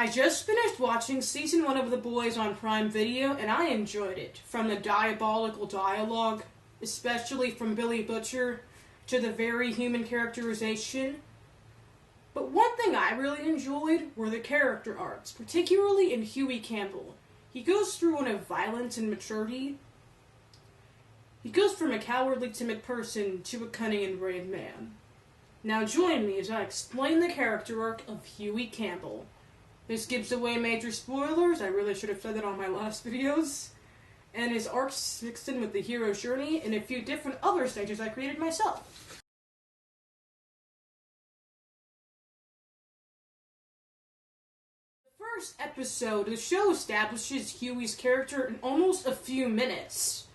I just finished watching Season 1 of The Boys on Prime Video, and I enjoyed it. From the diabolical dialogue, especially from Billy Butcher, to the very human characterization. But one thing I really enjoyed were the character arcs, particularly in Hughie Campbell. He goes through one of violence and maturity. He goes from a cowardly, timid person to a cunning and brave man. Now join me as I explain the character arc of Hughie Campbell. This gives away major spoilers, I really should have said that on my last videos, and his arcs mixed in with the hero's journey and a few different other stages I created myself. The first episode, the show establishes Hughie's character in almost a few minutes.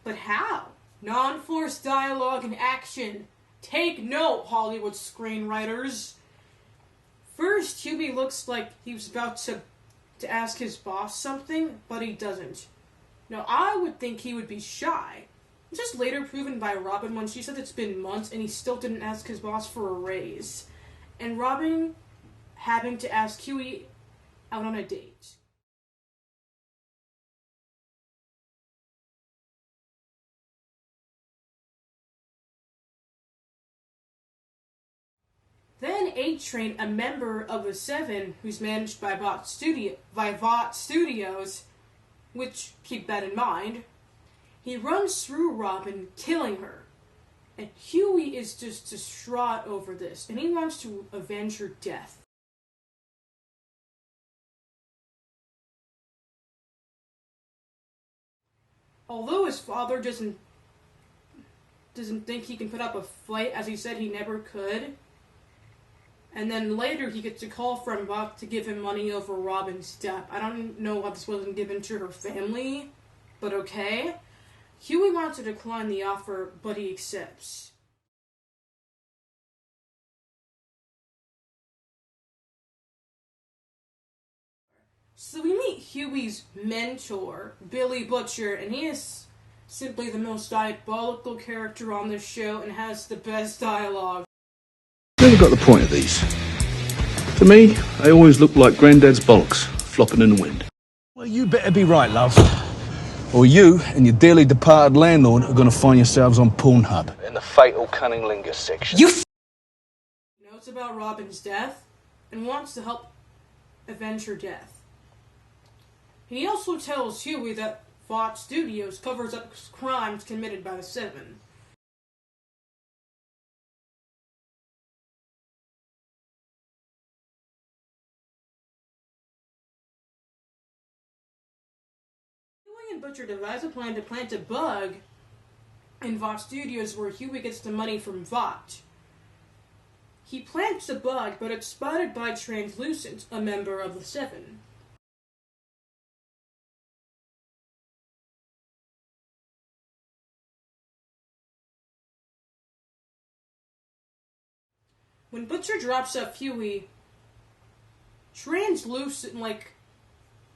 But how? Non-forced dialogue and action. Take note, Hollywood screenwriters. First, Hughie looks like he was about to ask his boss something, but he doesn't. Now, I would think he would be shy. This is later proven by Robin when she said it's been months and he still didn't ask his boss for a raise. And Robin having to ask Hughie out on a date. Then A-Train, a member of the Seven, who's managed by Vought Studios, which, keep that in mind, he runs through Robin, killing her. And Hughie is just distraught over this, and he wants to avenge her death. Although his father doesn't think he can put up a fight, as he said he never could, and then later he gets a call from Buck to give him money over Robin's death. I don't know why this wasn't given to her family, but okay. Hughie wants to decline the offer, but he accepts. So we meet Hughie's mentor, Billy Butcher, and he is simply the most diabolical character on this show and has the best dialogue. Never got the point of these. To me, they always look like Grandad's bollocks, flopping in the wind. Well, you better be right, love. Or you and your dearly departed landlord are going to find yourselves on Pornhub. In the fatal cunnilingus section. You knows about Robin's death and wants to help avenge her death. He also tells Hughie that Vought Studios covers up crimes committed by the Seven. Hughie and Butcher devise a plan to plant a bug in Vought Studios where Hughie gets the money from Vought. He plants the bug, but it's spotted by Translucent, a member of the Seven. When Butcher drops off Hughie, Translucent,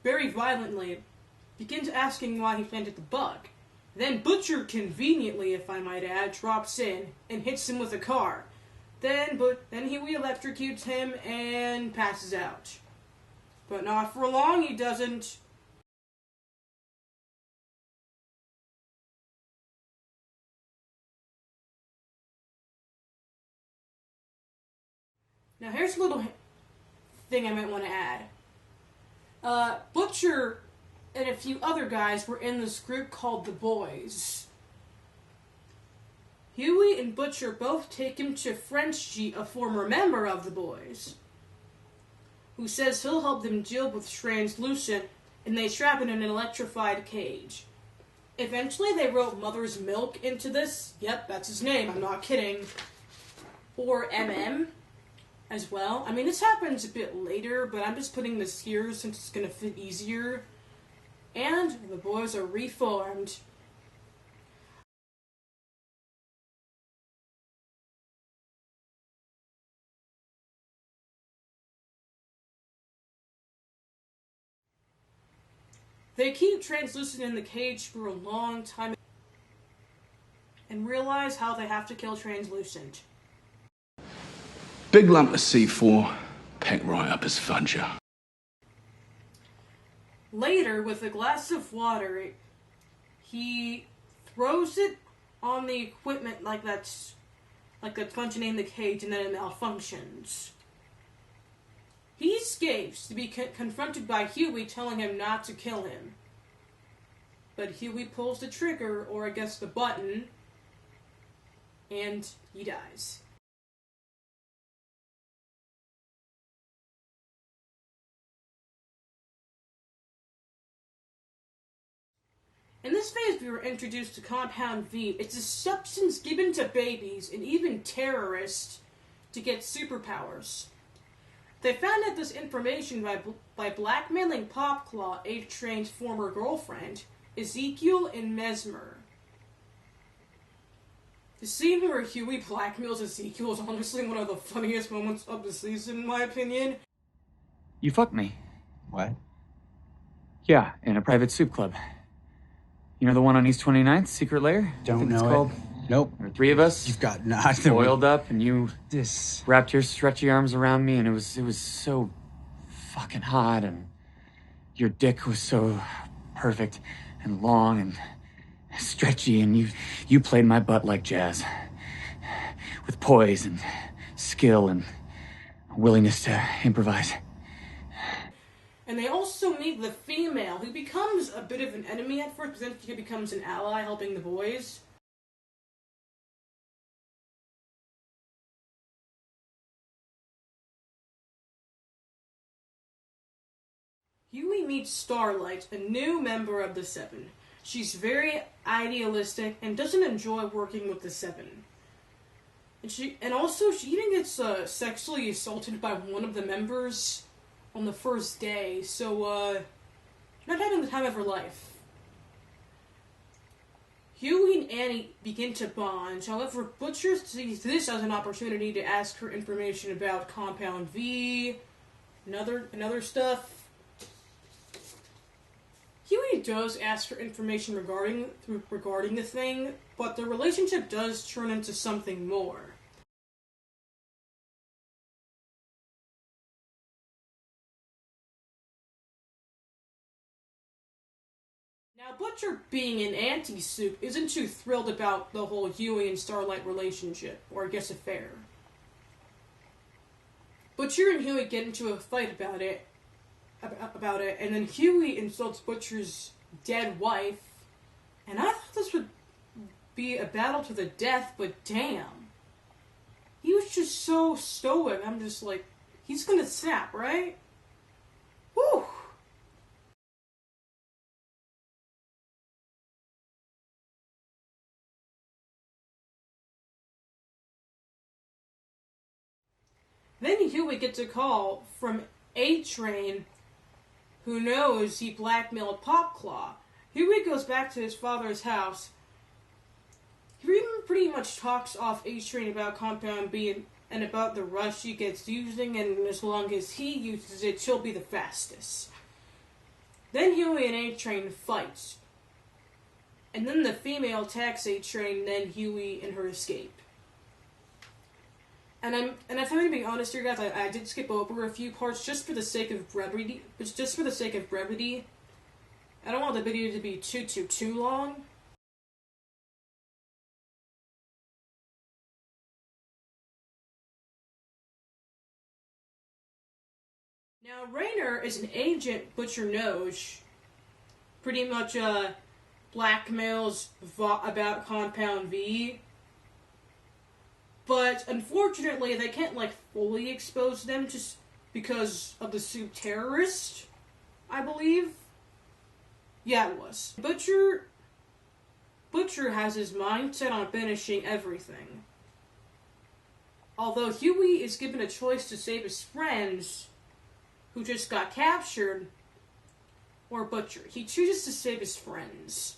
very violently, begins asking why he planted the bug. Then Butcher, conveniently, if I might add, drops in and hits him with a car. Then Hughie electrocutes him and passes out. But not for long, he doesn't. Now here's a little thing I might want to add. Butcher and a few other guys were in this group called the Boys. Hughie and Butcher both take him to Frenchie, a former member of the Boys, who says he'll help them deal with Translucent, and they trap him in an electrified cage. Eventually they wrote Mother's Milk into this. Yep, that's his name, I'm not kidding. Or MM as well. I mean, this happens a bit later, but I'm just putting this here since it's going to fit easier. And the Boys are reformed. They keep Translucent in the cage for a long time and realize how they have to kill Translucent. Big lump of C4, packed right up his fudger. Later, with a glass of water, he throws it on the equipment like that's functioning in the cage, and then it malfunctions. He escapes to be confronted by Hughie telling him not to kill him. But Hughie pulls the trigger, or I guess the button, and he dies. In this phase, we were introduced to Compound V. It's a substance given to babies and even terrorists to get superpowers. They found out this information by blackmailing Popclaw, A-Train's former girlfriend, Ezekiel and Mesmer. The scene where Hughie blackmails Ezekiel is honestly one of the funniest moments of the season, in my opinion. You fucked me. What? Yeah, in a private soup club. You know the one on East 29th, Secret Lair? Don't know it's it. Called? Nope. There were three of us. You've got nothing. Oiled up, and you This. wrapped your stretchy arms around me, and it was so fucking hot, and your dick was so perfect and long and stretchy, and you played my butt like jazz, with poise and skill and willingness to improvise. And they also meet the female, who becomes a bit of an enemy at first, but then she becomes an ally helping the boys. Hughie meets Starlight, a new member of the Seven. She's very idealistic and doesn't enjoy working with the Seven. And she even gets sexually assaulted by one of the members on the first day, so not having the time of her life. Hughie and Annie begin to bond. However, Butcher sees this as an opportunity to ask her information about Compound V and other stuff. Hughie does ask her information regarding the thing, but the relationship does turn into something more. Now, Butcher, being an anti-soup, isn't too thrilled about the whole Hughie and Starlight relationship, or I guess affair. Butcher and Hughie get into a fight about it, and then Hughie insults Butcher's dead wife, and I thought this would be a battle to the death, but damn. He was just so stoic. I'm just like, he's gonna snap, right? Whew! Then Hughie gets a call from A-Train, who knows he blackmailed Popclaw. Hughie goes back to his father's house. He even pretty much talks off A-Train about Compound B and about the rush he gets using, and as long as he uses it, she'll be the fastest. Then Hughie and A-Train fight. And then the female attacks A-Train, then Hughie and her escape. And if I'm going to be honest here, guys, I did skip over a few parts just for the sake of brevity. I don't want the video to be too long. Now, Raynor is an agent Butcher knows. Pretty much blackmails about Compound V. But unfortunately, they can't fully expose them just because of the soup terrorist, I believe. Yeah, it was. Butcher has his mind set on finishing everything. Although Hughie is given a choice to save his friends, who just got captured, or Butcher. He chooses to save his friends.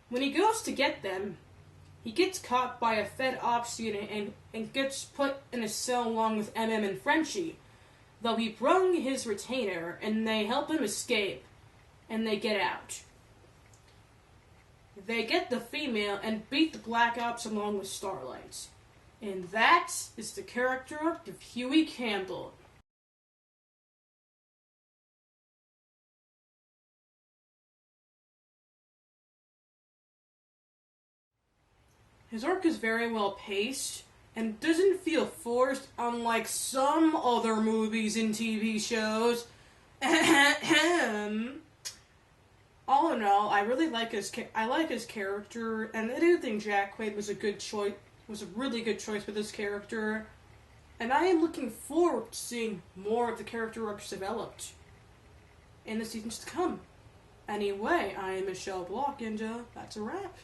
When he goes to get them, he gets caught by a Fed Ops unit and gets put in a cell along with MM and Frenchie, though he brung his retainer, and they help him escape, and they get out. they get the female and beat the Black Ops along with Starlight. And that is the character of Hughie Campbell. His arc is very well paced and doesn't feel forced, unlike some other movies and TV shows. All in all, I really like his character, and I do think Jack Quaid was a really good choice with this character. And I am looking forward to seeing more of the character arcs developed in the seasons to come. Anyway, I am Michelle Block, and that's a wrap.